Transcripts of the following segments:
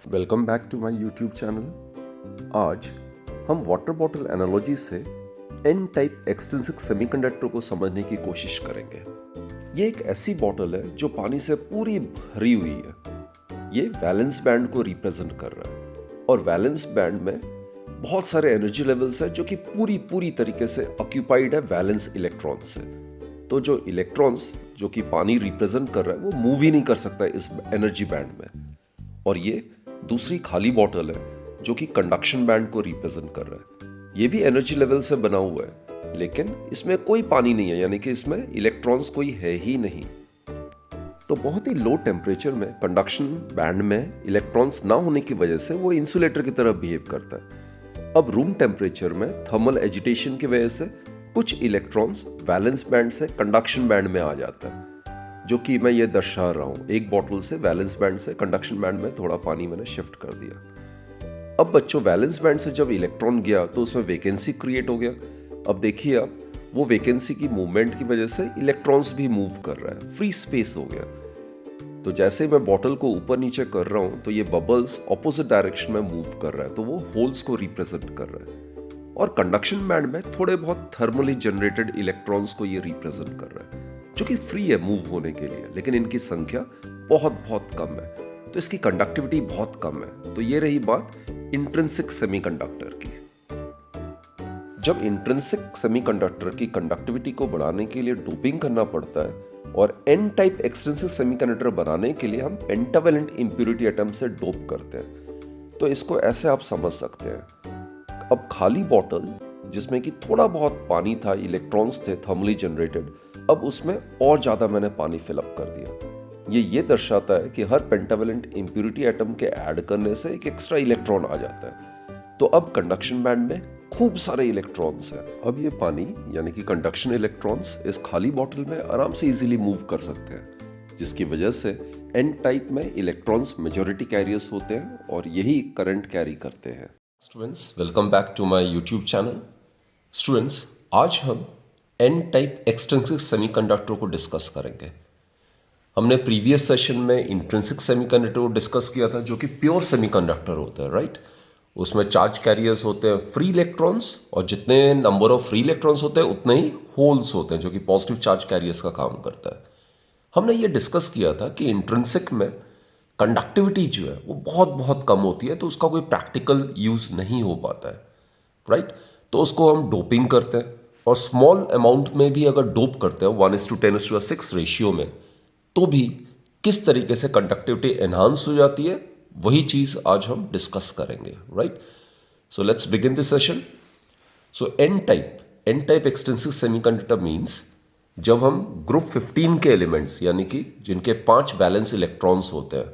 Welcome back to my YouTube channel. आज हम water bottle analogy से एन टाइप एक्सट्रिंसिक सेमीकंडक्टर को समझने की कोशिश करेंगे। ये एक ऐसी बॉटल है जो पानी से पूरी भरी हुई है। ये वैलेंस बैंड को रिप्रेजेंट कर रहा है और वैलेंस बैंड में बहुत सारे एनर्जी लेवल्स हैं जो कि पूरी पूरी तरीके से ऑक्यूपाइड है वैलेंस इलेक्ट्रॉन से। तो जो इलेक्ट्रॉन्स जो कि पानी रिप्रेजेंट कर रहा है वो मूव ही नहीं कर सकता इस एनर्जी बैंड में। और ये दूसरी खाली बॉटल है जो कि कंडक्शन बैंड को रिप्रेजेंट कर रहा है। ये भी एनर्जी लेवल से बना हुआ है लेकिन इसमें कोई पानी नहीं है, यानी कि इसमें इलेक्ट्रॉन्स कोई है ही नहीं। तो बहुत ही लो टेम्परेचर में कंडक्शन बैंड में इलेक्ट्रॉन्स ना होने की वजह से वो इंसुलेटर की तरह बिहेव करता है। अब रूम टेम्परेचर में थर्मल एजिटेशन की वजह से कुछ इलेक्ट्रॉन्स वैलेंस बैंड से कंडक्शन बैंड में आ जाता है, जो कि मैं ये दर्शा रहा हूँ। एक बॉटल से वैलेंस बैंड से कंडक्शन बैंड में थोड़ा पानी मैंने शिफ्ट कर दिया। अब बच्चों, वैलेंस बैंड से जब इलेक्ट्रॉन गया तो उसमें वैकेंसी क्रिएट हो गया। अब देखिए आप, वो वैकेंसी की मूवमेंट की वजह से इलेक्ट्रॉन्स भी मूव कर रहा है, फ्री स्पेस हो गया। तो जैसे मैं बॉटल को ऊपर नीचे कर रहा हूँ तो ये बबल्स ऑपोजिट डायरेक्शन में मूव कर रहा है, तो वो होल्स को रिप्रेजेंट कर रहा है। और कंडक्शन बैंड में थोड़े बहुत थर्मली जनरेटेड इलेक्ट्रॉन्स को ये रिप्रेजेंट कर रहा है, जो कि फ्री है मूव होने के लिए, लेकिन इनकी संख्या बहुत बहुत कम है, तो इसकी कंडक्टिविटी बहुत कम है। तो ये रही बात इंट्रिंसिक सेमीकंडक्टर की। जब इंट्रिंसिक सेमीकंडक्टर की कंडक्टिविटी को बढ़ाने के लिए डोपिंग करना पड़ता है और एन टाइप एक्सट्रिंसिक सेमीकंडक्टर बनाने के लिए हम पेंटावेलेंट इंप्योरिटी एटम से डोप करते हैं। तो इसको ऐसे आप समझ सकते हैं, अब खाली बॉटल जिसमें कि थोड़ा बहुत पानी था, इलेक्ट्रॉन्स थे थर्मली जनरेटेड, अब उसमें और ज्यादा मैंने पानी फिलअप कर दिया। ये दर्शाता है कि हर पेंटावेलेंट इंप्योरिटी एटम के ऐड करने से एक एक्स्ट्रा इलेक्ट्रॉन आ जाता है। तो अब कंडक्शन बैंड में खूब सारे इलेक्ट्रॉन्स हैं। अब ये पानी यानी कि कंडक्शन इलेक्ट्रॉन्स इस खाली बॉटल में आराम से इजीली मूव कर सकते हैं, जिसकी वजह से एन टाइप में इलेक्ट्रॉन्स मेजॉरिटी कैरियर्स होते हैं और यही करंट कैरी करते हैं। Students, welcome back to my YouTube channel. Students, आज हम एन टाइप एक्सट्रिंसिक सेमीकंडक्टर को डिस्कस करेंगे। हमने प्रीवियस सेशन में इंट्रिंसिक सेमीकंडक्टर को डिस्कस किया था, जो कि प्योर सेमीकंडक्टर होता है, राइट। उसमें चार्ज कैरियर्स होते हैं फ्री इलेक्ट्रॉन्स, और जितने नंबर ऑफ फ्री इलेक्ट्रॉन्स होते हैं उतने ही होल्स होते हैं, जो कि पॉजिटिव चार्ज कैरियर्स का काम करता है। हमने ये डिस्कस किया था कि इंट्रिंसिक में कंडक्टिविटी जो है वो बहुत बहुत कम होती है, तो उसका कोई प्रैक्टिकल यूज नहीं हो पाता है, राइट। तो उसको हम डोपिंग करते हैं, और स्मॉल अमाउंट में भी अगर डोप करते हैं 1:10⁶ रेशियो में, तो भी किस तरीके से कंडक्टिविटी एनहांस हो जाती है, वही चीज आज हम डिस्कस करेंगे, right. So let's begin this session. So N type extensive semiconductor means जब हम ग्रुप 15 के एलिमेंट्स, यानी कि जिनके 5 वैलेंस इलेक्ट्रॉन्स होते हैं,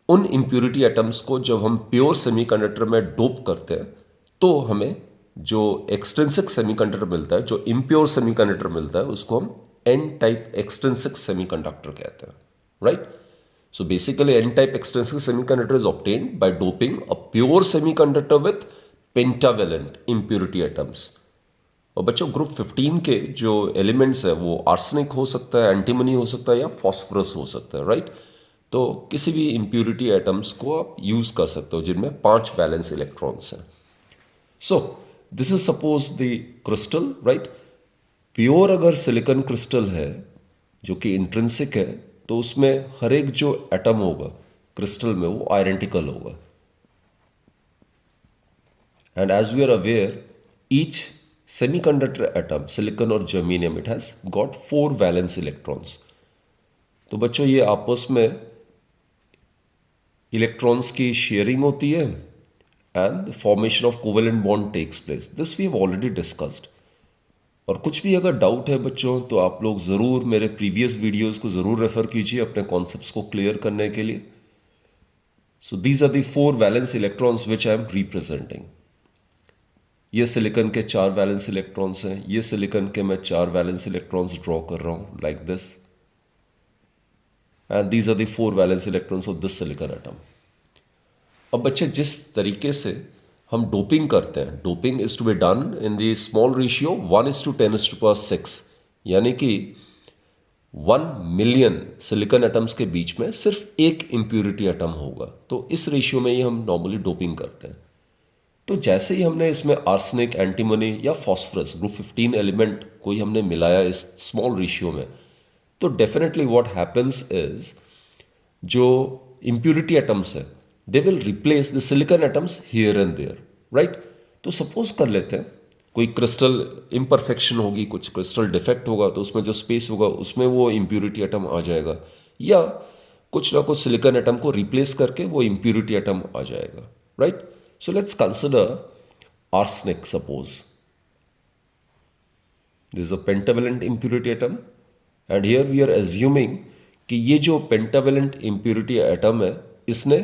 उन इंप्योरिटी एटम्स को जब हम प्योर सेमीकंडक्टर में डोप करते हैं, तो हमें जो एक्सट्रिंसिक सेमीकंडक्टर मिलता है, जो इम्प्योर सेमीकंडक्टर मिलता है, उसको हम एन टाइप एक्सट्रिंसिक सेमीकंडक्टर कहते हैं, right. So basically n type extrinsic semiconductor is obtained by doping a pure semiconductor with pentavalent impurity atoms। और बच्चों, ग्रुप 15 के जो एलिमेंट्स है वो आर्सेनिक हो सकता है, एंटीमनी हो सकता है, या फॉस्फोरस हो सकता है, राइट। तो किसी भी इंप्योरिटी एटम्स को आप यूज कर सकते हो जिनमें 5 वैलेंस इलेक्ट्रॉन्स हैं। So this is suppose the crystal, right. Pure अगर सिलिकॉन क्रिस्टल है जो कि इंट्रिंसिक है, तो उसमें हर एक जो एटम होगा क्रिस्टल में वो आइडेंटिकल होगा। And as we are aware, each semiconductor atom, silicon और germanium, it has got 4 valence electrons. तो बच्चों, ये आपस में इलेक्ट्रॉन्स की शेयरिंग होती है and formation of covalent bond takes place. This we have already discussed. और कुछ भी अगर डाउट है बच्चों, तो आप लोग ज़रूर मेरे प्रीवियस वीडियोस को ज़रूर रेफर कीजिए अपने कॉन्सेप्ट्स को क्लियर करने के लिए। So these are the 4 valence electrons which I am representing. ये सिलिकॉन के 4 वैलेंस इलेक्ट्रॉन्स हैं, ये सिलिकॉन के मैं 4 वैलेंस इलेक्ट्रॉन्स ड्रॉ कर रहा हूँ like this, and these are the 4 valence electrons of this silicon atom. अब बच्चे, जिस तरीके से हम डोपिंग करते हैं, doping is to be done in the small ratio 1:10⁶, यानी कि 1 मिलियन सिलिकॉन एटम्स के बीच में सिर्फ एक इम्प्यूरिटी एटम होगा। तो इस रेशियो में ही हम नॉर्मली डोपिंग करते हैं। तो जैसे ही हमने इसमें आर्सेनिक, एंटीमनी या फॉस्फरस ग्रुप 15 एलिमेंट कोई हमने मिलाया इस स्मॉल रेशियो में, तो डेफिनेटली व्हाट हैपेंस इज जो इम्प्यूरिटी एटम्स है they will replace the silicon atoms here and there, right. तो सपोज कर लेते हैं कोई क्रिस्टल इम्परफेक्शन होगी, कुछ क्रिस्टल डिफेक्ट होगा, तो उसमें जो स्पेस होगा उसमें वो इम्प्यूरिटी एटम आ जाएगा, या कुछ ना कुछ सिलिकॉन एटम को रिप्लेस करके वो इम्प्यूरिटी एटम आ जाएगा, right. So let's consider arsenic. Suppose this is a pentavalent impurity atom, and here we are assuming कि ये जो pentavalent impurity atom है इसने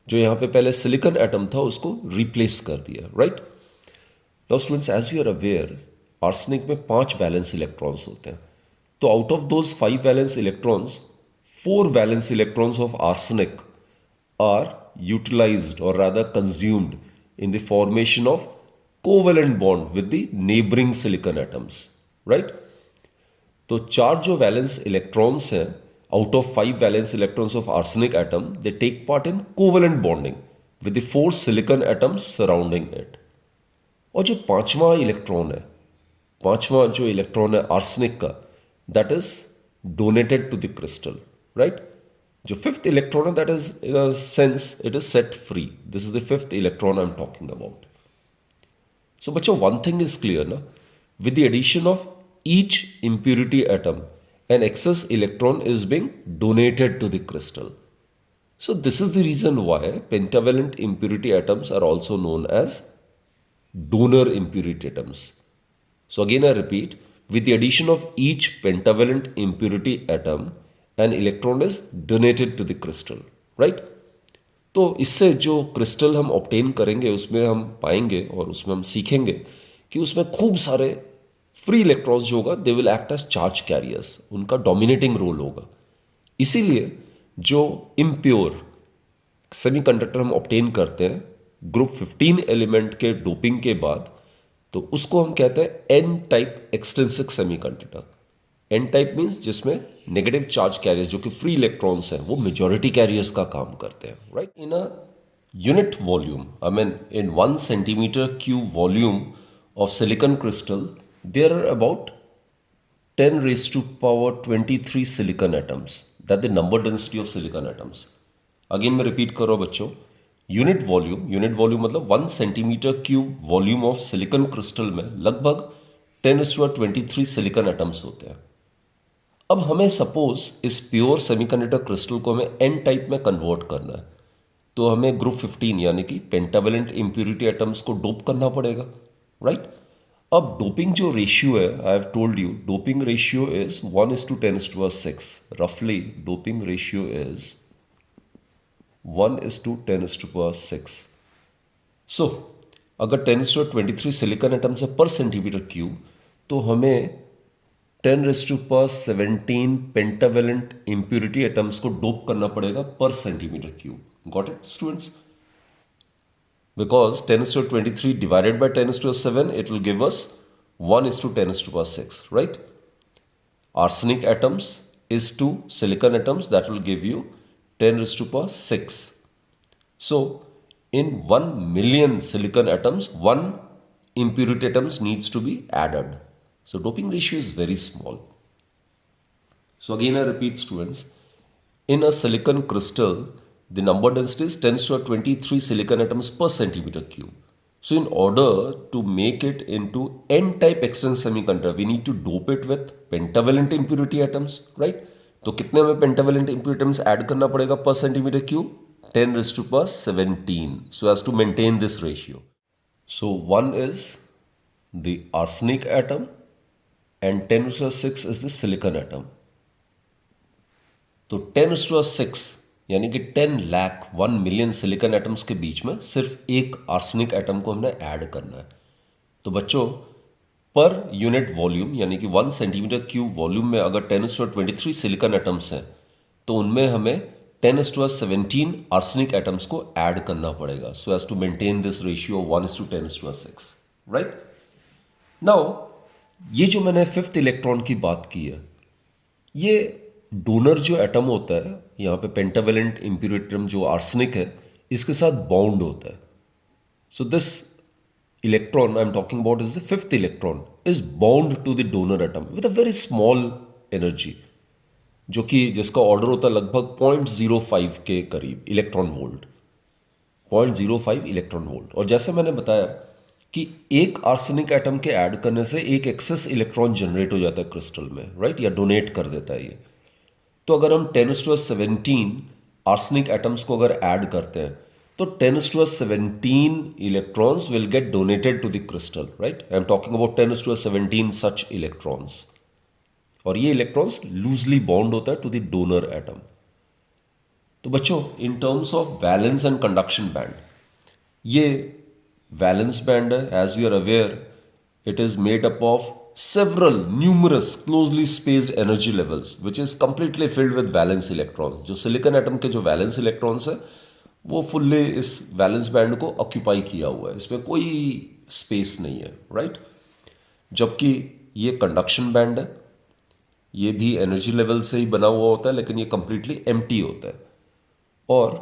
जो यहाँ पे पहले silicon atom था उसको replace कर दिया, right? Now students, as you are aware, arsenic में 5 valence electrons होते हैं। तो out of those 5 valence electrons, 4 valence electrons of arsenic are utilized or rather consumed in the formation of covalent bond with the neighboring silicon atoms, right? तो 4 जो valence electrons हैं out of 5 valence electrons of arsenic atom, they take part in covalent bonding with the 4 silicon atoms surrounding it. और जो पांचवा electron है, पांचवा जो electron है आर्सेनिक का, that is donated to the crystal, right. जो फिफ्थ इलेक्ट्रॉन है that is in a sense it is set free. This is the fifth electron I am talking about. So बच्चों, one thing is clear ना, with the addition of each impurity atom, an excess electron is being donated to the crystal. So this is the reason why pentavalent impurity atoms are also known as donor impurity atoms. So again I repeat, with the addition of each pentavalent impurity atom, an electron is donated to the crystal, right? तो इससे जो crystal हम obtain करेंगे उसमें हम पाएंगे और उसमें हम सीखेंगे कि उसमें खूब सारे फ्री इलेक्ट्रॉन्स जो होगा they will act as charge carriers, उनका डोमिनेटिंग रोल होगा। इसीलिए जो इम्प्योर सेमीकंडक्टर हम ऑब्टेन करते हैं ग्रुप 15 एलिमेंट के डोपिंग के बाद, तो उसको हम कहते हैं N type extrinsic semiconductor. N type means जिसमें नेगेटिव चार्ज कैरियर्स जो कि फ्री इलेक्ट्रॉन्स हैं वो मेजॉरिटी कैरियर्स का काम करते हैं, right. In a unit volume, I mean in 1 centimeter cube volume of silicon crystal, there are about 10 raised to power 23 silicon atoms. That the number density of silicon atoms. Again मैं repeat कर रहा हूँ बच्चों, unit volume मतलब 1 centimeter cube volume of silicon crystal में लगभग 10⁻23 silicon atoms होते हैं। अब हमें सपोज इस प्योर सेमीकंडक्टर क्रिस्टल को हमें एन टाइप में कन्वर्ट करना है, तो हमें ग्रुप 15 यानी कि पेंटावेलेंट इम्प्यूरिटी एटम्स को डोप करना पड़ेगा, राइट। अब डोपिंग जो रेशियो है, I have told you, doping ratio is 1:10⁶। रफली डोपिंग रेशियो इज 1:10⁶। सो अगर 10⁻23 सिलिकॉन एटम्स है पर सेंटीमीटर क्यूब, तो हमें 10⁻17 पेंटावेलेंट इम्प्यूरिटी एटम्स को डोप करना पड़ेगा पर centimetre cube. Got it students? Because 10⁻23 divided by 10⁻7, it will give us 1:10⁶, right? Arsenic atoms is to silicon atoms, that will give you 10⁶. So, in 1 million silicon atoms, 1 impurity atoms needs to be added. So, doping ratio is very small. So, again I repeat students, in a silicon crystal, the number density is 10⁻23 silicon atoms per centimeter cube. So in order to make it into n-type extrinsic semiconductor, we need to dope it with pentavalent impurity atoms, right? तो कितने हमें pentavalent impurity atoms add करना पड़ेगा per centimeter cube? 10⁻17, so as to maintain this ratio. So one is the arsenic atom and 10⁻6 is the silicon atom. तो 10⁻6 यानी कि 10 lakh 1 million silicon atoms के बीच में सिर्फ एक आर्सेनिक एटम को हमने ऐड करना है। तो बच्चों, पर यूनिट वॉल्यूम यानी कि 1 सेंटीमीटर क्यूब वॉल्यूम में अगर 10⁻23 सिलिकॉन एटम्स हैं, तो उनमें हमें 10⁻17 आर्सेनिक एटम्स को ऐड करना पड़ेगा, so as to maintain this ratio 1:10⁶, right. Now ये जो मैंने फिफ्थ इलेक्ट्रॉन की बात की है, ये डोनर जो एटम होता है, यहाँ पे पेंटावेलेंट इम्प्यूरिटी एटम जो आर्सेनिक है, इसके साथ बॉन्ड होता है. So this electron I'm talking about is the fifth electron is bound to the donor atom with a very small energy, जो कि जिसका ऑर्डर होता है लगभग 0.05 के करीब इलेक्ट्रॉन वोल्ट, 0.05 इलेक्ट्रॉन वोल्ट. और जैसे मैंने बताया कि एक आर्सेनिक एटम के ऐड करने से एक एक्सेस इलेक्ट्रॉन जनरेट हो जाता है क्रिस्टल में, राइट, या डोनेट कर देता है ये. तो अगर हम 10⁻17 आर्सेनिक एटम्स को अगर ऐड करते हैं तो 10⁻17 electrons will get donated to the crystal, right. I am talking about 10⁻17 such electrons. और ये इलेक्ट्रॉन्स लूजली बॉन्ड होता है टू द डोनर एटम. तो बच्चों, in terms of valence and conduction band, ये वैलेंस बैंड है, as you are aware, it is made up of several numerous closely spaced energy levels which is completely filled with valence electrons. जो silicon atom के जो valence electrons है वो fully इस valence band को occupy किया हुआ है, इसमें कोई स्पेस नहीं है, राइट. जबकि ये कंडक्शन बैंड है, ये भी एनर्जी लेवल से ही बना हुआ होता है लेकिन ये कंप्लीटली एम्प्टी होता है. और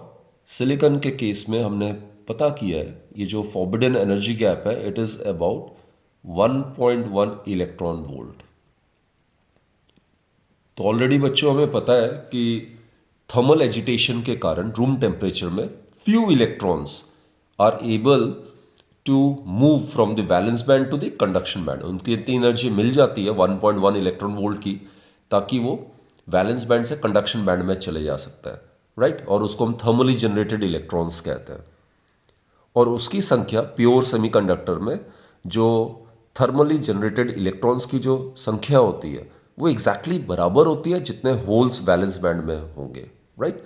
सिलिकॉन के केस में हमने पता किया है ये जो फॉरबिडन एनर्जी गैप है, it is about 1.1 electron volt. तो ऑलरेडी बच्चों हमें पता है कि थर्मल एजिटेशन के कारण रूम टेम्परेचर में few electrons are able to move from the valence band to the conduction band. उनकी इतनी एनर्जी मिल जाती है 1.1 इलेक्ट्रॉन वोल्ट की ताकि वो वैलेंस बैंड से कंडक्शन बैंड में चले जा सकता है, राइट. और उसको हम थर्मली जनरेटेड इलेक्ट्रॉन्स कहते हैं. और उसकी संख्या प्योर सेमीकंडक्टर में जो थर्मली जनरेटेड इलेक्ट्रॉन्स की जो संख्या होती है वो एग्जैक्टली बराबर होती है जितने होल्स वैलेंस बैंड में होंगे, right.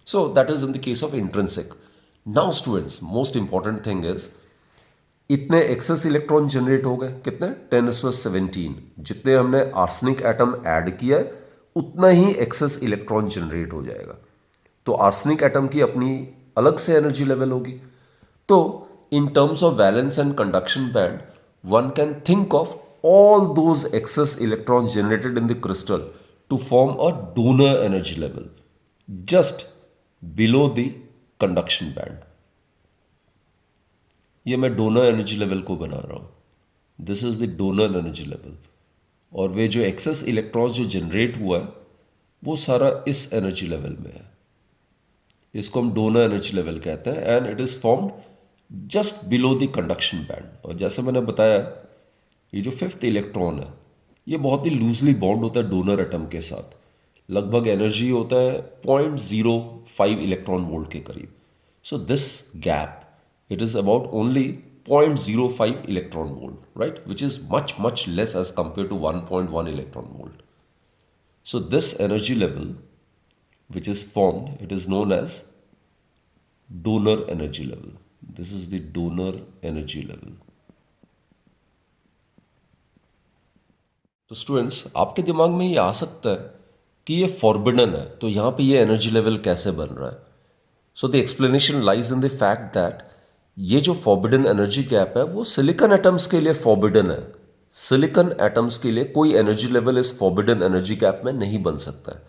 So that is in the case of intrinsic. Now students, most important thing is इतने एक्सेस इलेक्ट्रॉन जनरेट हो गए, कितने, 10⁻17. जितने हमने आर्सेनिक एटम ऐड किया है उतना ही एक्सेस इलेक्ट्रॉन जनरेट हो जाएगा. तो आर्सेनिक एटम की अपनी अलग से एनर्जी लेवल होगी. तो in terms of valence and conduction band, one can think of all those excess electrons generated in the crystal to form a donor energy level just below the conduction band. ये मैं donor energy level को बना रहा हूँ. This is the donor energy level. और वे जो access electrons जो generate हुआ है वो सारा इस एनर्जी लेवल में है. इसको हम डोनर एनर्जी लेवल कहते हैं and it is formed just below the conduction band. और जैसे मैंने बताया ये जो फिफ्थ इलेक्ट्रॉन है ये बहुत ही लूजली बॉन्ड होता है डोनर एटम के साथ. लगभग एनर्जी होता है 0.05 इलेक्ट्रॉन वोल्ट के करीब. So this gap it is about only 0.05 electron volt, right, which is much much less as compare to 1.1 electron volt. So this energy level which is formed, it is known as donor energy level. This is the donor energy level. तो students, आपके दिमाग में ये आ सकता है कि ये forbidden है तो यहाँ पे ये एनर्जी लेवल कैसे बन रहा है. So the explanation lies in the fact that ये जो फॉरबिडन एनर्जी गैप है वो सिलिकॉन एटम्स के लिए फॉरबिडन है. सिलिकॉन एटम्स के लिए कोई एनर्जी लेवल इस फॉरबिडन एनर्जी गैप में नहीं बन सकता है.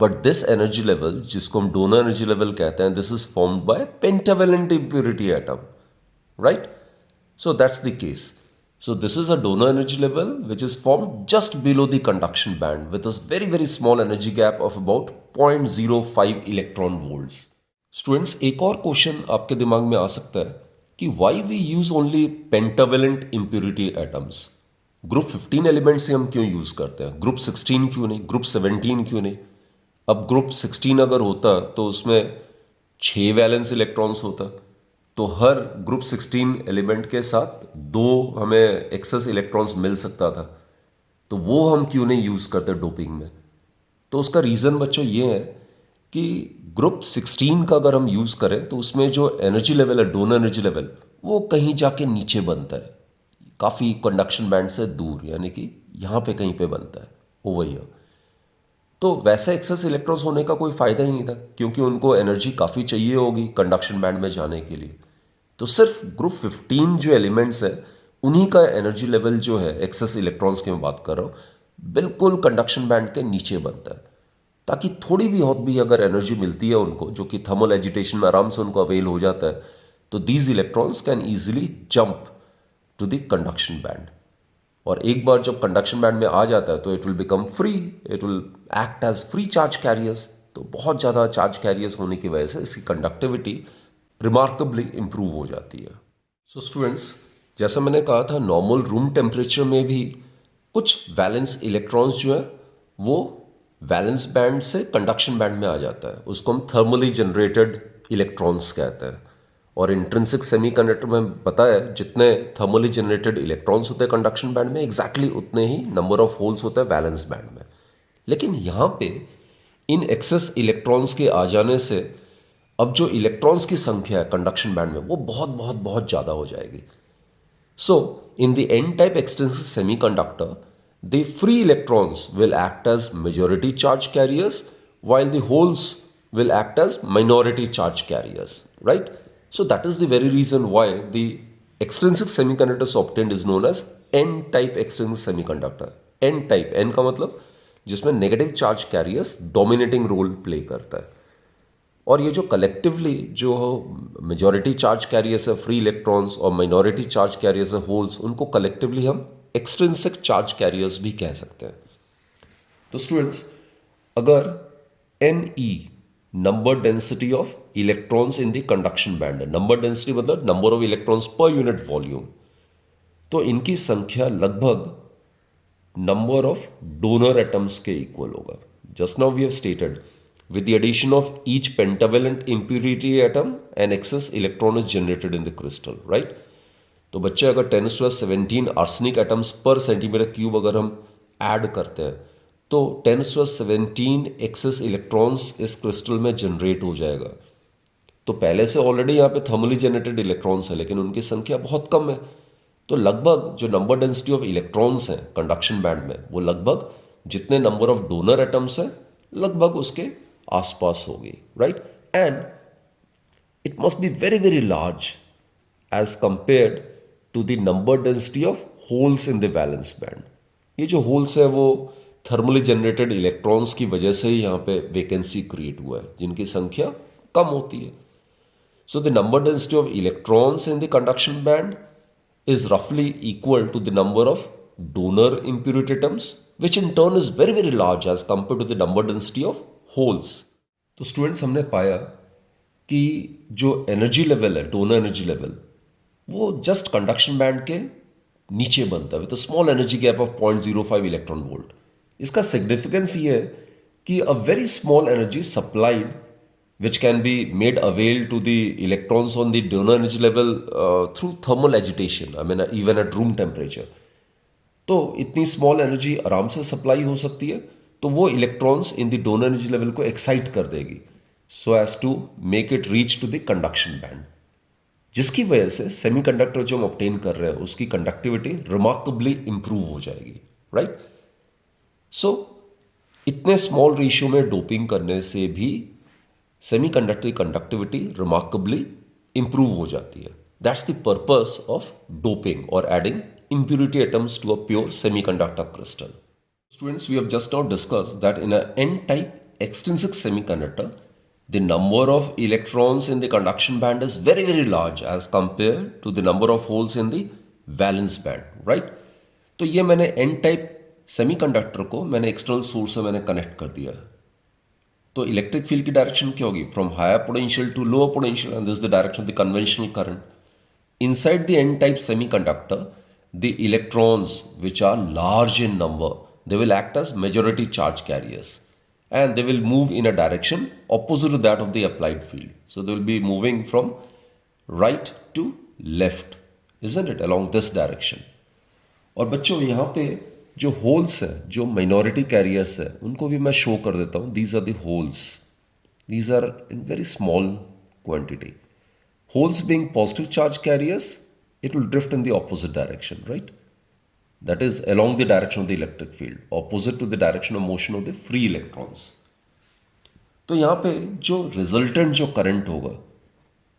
बट दिस एनर्जी लेवल जिसको हम डोनर एनर्जी लेवल कहते हैं, this is formed by pentavalent impurity atom, right. So that's the case. So this is a donor energy level which is formed just below the conduction band with a very very small energy gap of about 0.05 electron volts. Students, एक और question आपके दिमाग में आ सकता है कि why we use only pentavalent impurity atoms. Group 15 element से हम क्यों यूज करते हैं, ग्रुप 16 क्यों नहीं, ग्रुप 17 क्यों नहीं. अब ग्रुप 16 अगर होता तो उसमें 6 वैलेंस इलेक्ट्रॉन्स होता तो हर ग्रुप 16 एलिमेंट के साथ 2 हमें एक्सेस इलेक्ट्रॉन्स मिल सकता था. तो वो हम क्यों नहीं यूज़ करते डोपिंग में. तो उसका रीज़न बच्चों ये है कि ग्रुप 16 का अगर हम यूज़ करें तो उसमें जो एनर्जी लेवल है, डोनर एनर्जी लेवल, वो कहीं जाके नीचे बनता है, काफ़ी कंडक्शन बैंड से दूर, यानी कि यहाँ पे कहीं पे बनता है, ओवर हियर. तो वैसे एक्सेस इलेक्ट्रॉन्स होने का कोई फ़ायदा ही नहीं था क्योंकि उनको एनर्जी काफ़ी चाहिए होगी कंडक्शन बैंड में जाने के लिए. तो सिर्फ ग्रुप 15 जो एलिमेंट्स है उन्हीं का एनर्जी लेवल जो है एक्सेस इलेक्ट्रॉन्स की मैं बात कर रहा हूँ बिल्कुल कंडक्शन बैंड के नीचे बनता है. ताकि थोड़ी भी बहुत भी अगर एनर्जी मिलती है उनको, जो कि थर्मल एजिटेशन में आराम से उनको अवेल हो जाता है, तो these electrons can easily jump to the conduction band. और एक बार जब कंडक्शन बैंड में आ जाता है तो it will become free, it will act as free charge carriers. तो बहुत ज़्यादा चार्ज कैरियर्स होने की वजह से इसकी कंडक्टिविटी रिमार्केबली इंप्रूव हो जाती है। सो स्टूडेंट्स, जैसा मैंने कहा था, नॉर्मल रूम टेम्परेचर में भी कुछ वैलेंस इलेक्ट्रॉन्स जो है वो वैलेंस बैंड से कंडक्शन बैंड में आ जाता है, उसको हम थर्मली जनरेटेड इलेक्ट्रॉन्स कहते हैं। और इंट्रिंसिक सेमीकंडक्टर में पता है जितने थर्मली जनरेटेड इलेक्ट्रॉन्स होते हैं कंडक्शन बैंड में, एग्जैक्टली उतने ही नंबर ऑफ होल्स होते हैं वैलेंस बैंड में। लेकिन यहाँ पे इन एक्सेस इलेक्ट्रॉन्स के आ जाने से अब जो इलेक्ट्रॉन्स की संख्या है कंडक्शन बैंड में वो बहुत बहुत बहुत ज़्यादा हो जाएगी। So, in the n-type extrinsic semiconductor, the free electrons will act as majority charge carriers while the holes will act as minority charge carriers, right? So that is the very reason why the extrinsic semiconductors obtained is known as n-type extrinsic semiconductor. n-type, n का मतलब जिसमें negative charge carriers dominating role play करता है। और ये जो collectively जो majority charge carriers है फ्री इलेक्ट्रॉन्स और माइनॉरिटी चार्ज कैरियर्स है होल्स, उनको कलेक्टिवली हम एक्सट्रिंसिक चार्ज कैरियर्स भी कह सकते हैं। तो स्टूडेंट्स, अगर Ne number density of electrons in the conduction band है, नंबर डेंसिटी मतलब number of electrons per unit volume, तो इनकी संख्या लगभग नंबर ऑफ डोनर एटम्स के इक्वल होगा। Just now we have stated with the addition of each pentavalent impurity atom an excess electron is generated in the crystal, right? तो बच्चे अगर 10⁻17 arsenic atoms पर सेंटीमीटर क्यूब अगर हम add करते हैं तो 10⁻17 एक्सेस इलेक्ट्रॉन्स इस क्रिस्टल में जनरेट हो जाएगा। तो पहले से ऑलरेडी यहाँ पे थर्मली जनरेटेड इलेक्ट्रॉन्स है लेकिन उनकी संख्या बहुत कम है, तो लगभग जो नंबर डेंसिटी ऑफ इलेक्ट्रॉन्स हैं कंडक्शन बैंड में वो लगभग जितने नंबर ऑफ डोनर एटम्स हैं लगभग उसके आसपास होगी, right? And it must be very very large as compared to the number density of holes in the valence band. ये जो होल्स है वो थर्मली जनरेटेड इलेक्ट्रॉन्स की वजह से ही यहाँ पे वैकेंसी क्रिएट हुआ है जिनकी संख्या कम होती है। So the number density of electrons in the conduction band is roughly equal to the number of donor impurity atoms, which in turn is very very large as compared to the number density of holes. तो students, हमने पाया कि जो energy level है, donor energy level, वो just conduction band के नीचे बनता है with a small energy gap of 0.05 electron volt. इसका सिग्निफिकेंस ये है कि a very small energy supplied which can be made avail to the electrons on the donor energy level through thermal agitation, I mean even at room temperature। तो इतनी small energy आराम से supply हो सकती है, तो वो electrons in the donor energy level को एक्साइट कर देगी so as to make it reach to the conduction band, जिसकी वजह से सेमीकंडक्टर जो हम ऑब्टेन कर रहे हैं उसकी कंडक्टिविटी रिमार्केबली इंप्रूव हो जाएगी, राइट? सो इतने स्मॉल रेशियो में डोपिंग करने से भी सेमीकंडक्टर की कंडक्टिविटी रिमार्केबली इंप्रूव हो जाती है। That's the purpose of doping और adding impurity atoms to a pure semiconductor crystal. Students, we have just now discussed that in a n-type extrinsic semiconductor, the number of electrons in the conduction band is very very large as compared to the number of holes in the valence band, right? तो ये मैंने n-type semiconductor को मैंने external source से मैंने connect कर दिया। तो इलेक्ट्रिक फील्ड की डायरेक्शन क्या होगी? From higher potential to lower potential, and this is the direction of the conventional current. Inside the n type semiconductor, the electrons which are large in number, they will act as majority charge carriers and they will move in a direction opposite to that of the applied field. So they will be moving from right to left, isn't it, along this direction. और बच्चों यहाँ पे जो holes है, जो minority carriers है, उनको भी मैं शो कर देता हूँ। These are the holes, these are in very small quantity. Holes being positive charge carriers, it will drift in the opposite direction, right? That is along the direction of the electric field, opposite to the direction of motion of the free electrons. तो यहाँ पे जो resultant जो current होगा,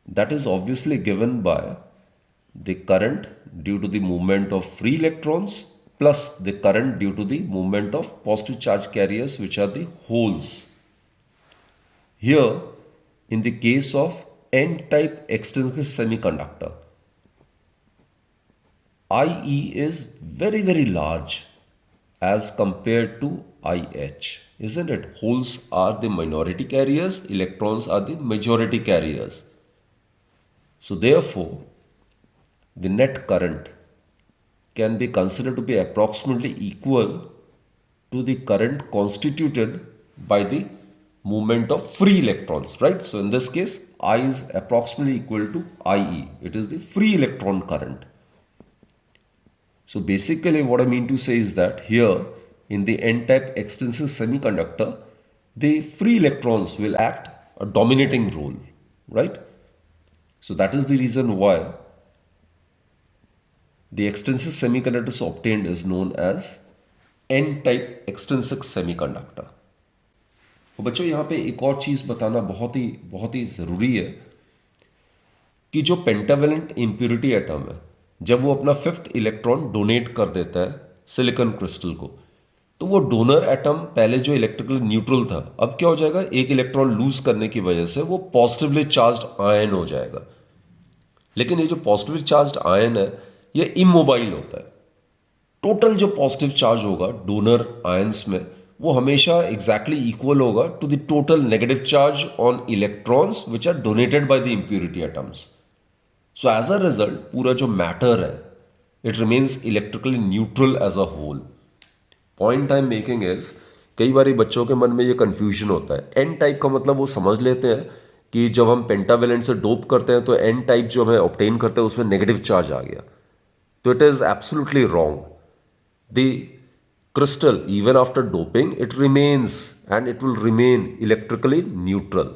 that is obviously given by the current due to the movement of free electrons plus the current due to the movement of positive charge carriers, which are the holes Here, in the case of N-type extrinsic semiconductor, IE is very, very large as compared to IH, isn't it? Holes are the minority carriers, electrons are the majority carriers. So therefore, the net current can be considered to be approximately equal to the current constituted by the movement of free electrons, right? So in this case, I is approximately equal to IE. It is the free electron current. So basically what I mean to say is that here in the N-type extrinsic semiconductor, the free electrons will act a dominating role, right? So that is the reason why the extrinsic semiconductors obtained is known as N-type extrinsic semiconductor. तो बच्चों यहाँ पे एक और चीज़ बताना बहुत ही ज़रूरी है कि जो पेंटावेलेंट इम्प्योरिटी एटम है, जब वो अपना 5th इलेक्ट्रॉन डोनेट कर देता है सिलिकॉन क्रिस्टल को, तो वो डोनर एटम पहले जो इलेक्ट्रिकली न्यूट्रल था, अब क्या हो जाएगा, एक इलेक्ट्रॉन लूज करने की वजह से वो पॉजिटिवली चार्ज्ड आयन हो जाएगा। लेकिन ये जो पॉजिटिवली चार्ज्ड आयन है ये इमोबाइल होता है। टोटल जो पॉजिटिव चार्ज होगा डोनर आयंस में वो हमेशा एग्जैक्टली इक्वल होगा to the total negative charge on electrons which are donated by the impurity atoms. So as a result पूरा जो मैटर है it remains electrically neutral as a whole. Point I am making is, कई बार बच्चों के मन में ये कंफ्यूजन होता है। एन टाइप का मतलब वो समझ लेते हैं कि जब हम पेंटावेलेंट से डोप करते हैं तो एन टाइप जो हमें ऑब्टेन करते हैं उसमें नेगेटिव चार्ज आ गया, तो it is absolutely wrong. The crystal, even after doping, it remains and it will remain electrically neutral,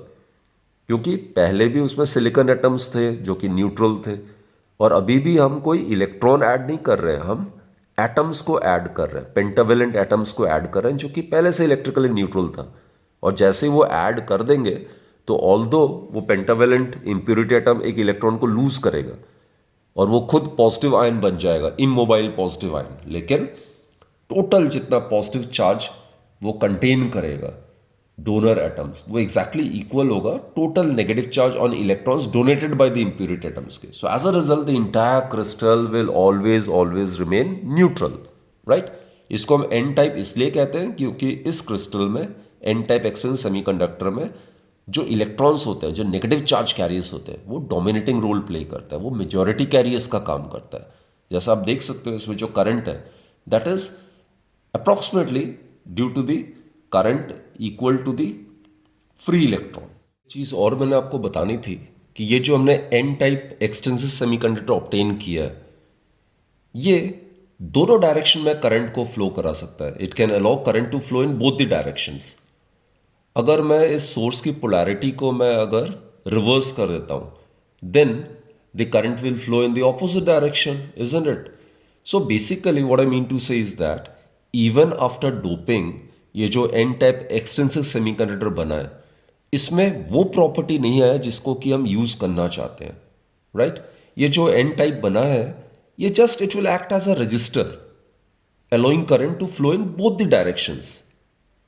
क्योंकि पहले भी उसमें सिलिकॉन एटम्स थे जो कि न्यूट्रल थे, और अभी भी हम कोई इलेक्ट्रॉन ऐड नहीं कर रहे हैं, हम एटम्स को ऐड कर रहे हैं, पेंटावेलेंट एटम्स को ऐड कर रहे हैं जो कि पहले से इलेक्ट्रिकली न्यूट्रल था। और जैसे ही वो ऐड कर देंगे तो ऑल्दो वो पेंटावेलेंट इम्प्योरिटी एटम एक इलेक्ट्रॉन को लूज करेगा और वो खुद पॉजिटिव आयन बन जाएगा, इमोबाइल पॉजिटिव आयन, लेकिन टोटल जितना पॉजिटिव चार्ज वो कंटेन करेगा डोनर एटम्स वो एग्जैक्टली इक्वल होगा total negative charge on electrons donated by the impurity atoms के। So as a result the entire crystal will always remain neutral, right. इसको हम N type इसलिए कहते हैं क्योंकि इस क्रिस्टल में, एन टाइप एक्सटर्नल सेमीकंडक्टर में, जो इलेक्ट्रॉन्स होते हैं, जो नेगेटिव चार्ज कैरियर्स होते हैं, वो डोमिनेटिंग रोल प्ले करता है, वो मेजॉरिटी कैरियर्स का काम करता है। जैसा आप देख सकते हो इसमें जो करंट है that is approximately due to the current equal to the free electron. चीज़ और मैंने आपको बतानी थी कि ये जो हमने N type extensive semiconductor obtain किया है, ये दोनों डायरेक्शन में करंट को फ्लो करा सकता है। It can allow current to flow in both the directions. अगर मैं इस सोर्स की पोलैरिटी को मैं अगर रिवर्स कर देता हूं then the current will flow in the opposite direction, isn't it? So basically what I mean to say is that even after doping ये जो एन टाइप एक्सटेंसिव सेमीकंडक्टर बना है इसमें वो प्रॉपर्टी नहीं है जिसको कि हम यूज करना चाहते हैं, राइट। ये जो एन टाइप बना है ये just it will act as a resistor allowing current to flow in both the directions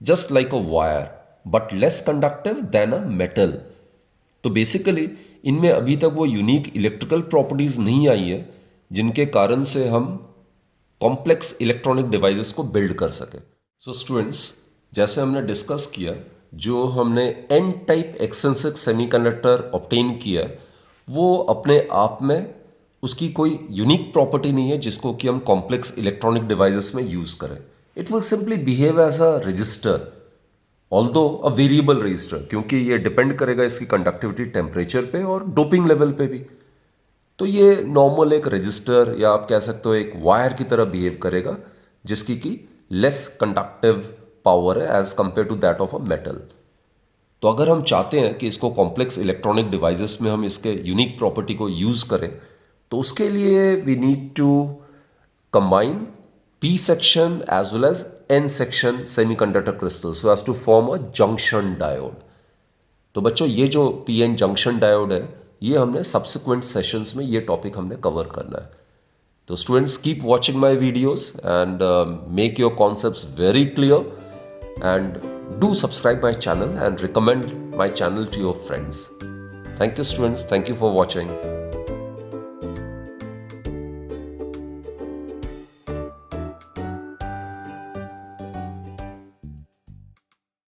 just like a wire but less conductive than a metal। तो बेसिकली इनमें अभी तक वो यूनिक इलेक्ट्रिकल प्रॉपर्टीज नहीं आई है जिनके कारण से हम कॉम्प्लेक्स इलेक्ट्रॉनिक डिवाइसेस को बिल्ड कर सके। सो स्टूडेंट्स, जैसे हमने डिस्कस किया, जो हमने N type extensive semiconductor obtain किया वो अपने आप में उसकी कोई यूनिक प्रॉपर्टी नहीं है जिसको कि हम कॉम्प्लेक्स इलेक्ट्रॉनिक डिवाइसेस में यूज करें। It will simply behave as a resistor, although a variable resistor, क्योंकि ये डिपेंड करेगा इसकी कंडक्टिविटी टेम्परेचर पे और डोपिंग लेवल पे भी। तो ये नॉर्मल एक रजिस्टर या आप कह सकते हो एक वायर की तरह बिहेव करेगा जिसकी की लेस कंडक्टिव पावर है as compare to that of a metal. तो अगर हम चाहते हैं कि इसको कॉम्प्लेक्स इलेक्ट्रॉनिक डिवाइसेस में हम इसके यूनिक प्रॉपर्टी को यूज करें तो उसके लिए we need to combine P section as well as N section semiconductor crystals so as to form a junction diode। तो बच्चों ये जो PN junction diode है ये हमने subsequent sessions में ये टॉपिक हमने कवर करना है। तो students keep watching my videos and make your concepts very clear and Do subscribe my channel and recommend my channel to your friends. Thank you students. Thank you for watching.